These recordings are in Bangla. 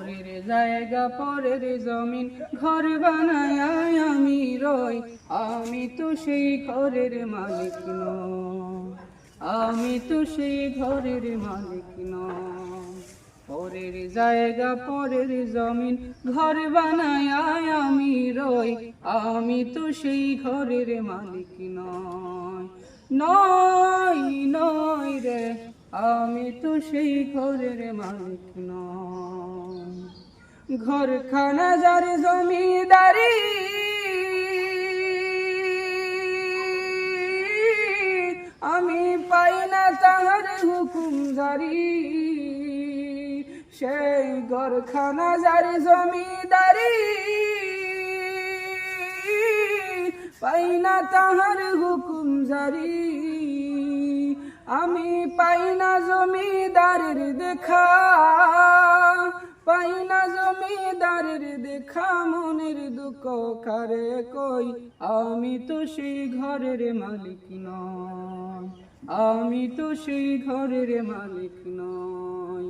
পরের জায়গা পরের জমিন ঘর বানায় আমি রই, আমি তো সেই ঘরের মালিক নই, আমি তো সেই ঘরের মালিক নই। পরের জায়গা পরের জমিন ঘর বানায় আমি রই, আমি তো সেই ঘরের মালিক নই, নই নই রে, আমি তো সেই ঘরের মালিক নই। ঘরখানা যার জমিদারি, আমি পাই না তাহার হুকুম জারি, সেই ঘরখানা যার জমিদারি, পাই না তাহার হুকুম জারি। আমি পাই না জমিদারের দেখা, পাই না জমিদারের দেখা, মনের দুঃখ কারে কই, আমি তো সেই ঘরের মালিক নই, আমি তো সেই ঘরের মালিক নই,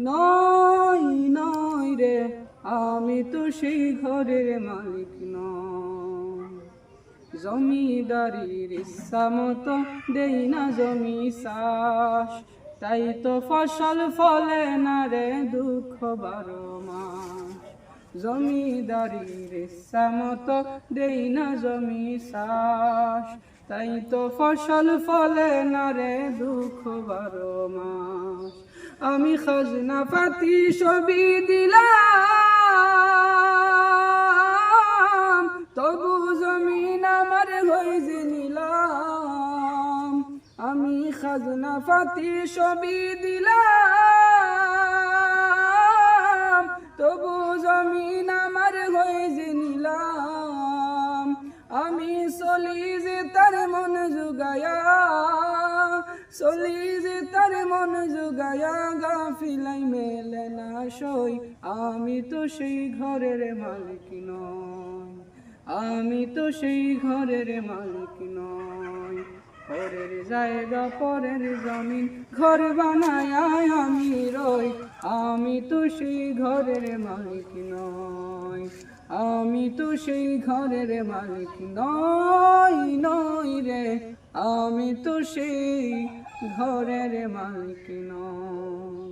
নই নই রে, আমি তো সেই ঘরের মালিক নই। জমিদারির ইচ্ছা মতো দেই না জমি চাষ, তাই তো ফসল ফলে না রে দুঃখ 12 মাস। জমিদারির ইচ্ছা মতো দেই না জমি চাষ, তাই তো ফসল ফলে না রে দুঃখ 12 মাস। আমি খাজনা পাতি সবই দিলাম, তবু জমিন আমার হই যে নিলাম। আমি খাজনা পাতি সবই দিলাম, তবু জমিন আমার হই যে নিলাম। আমি চলি যে তার মন জুগায়া, চলি যে তার মন জুগায়া, গাফিলাই মেলে না সই, আমি তো সেই ঘরের মালিক নই, আমি তো সেই ঘরের মালিক নই। পরের জায়গা পরের জমিন ঘর বানায় আমি রই, আমি তো সেই ঘরের মালিক নই, আমি তো সেই ঘরের মালিক নই, নই রে, আমি তো সেই ঘরের মালিক নই।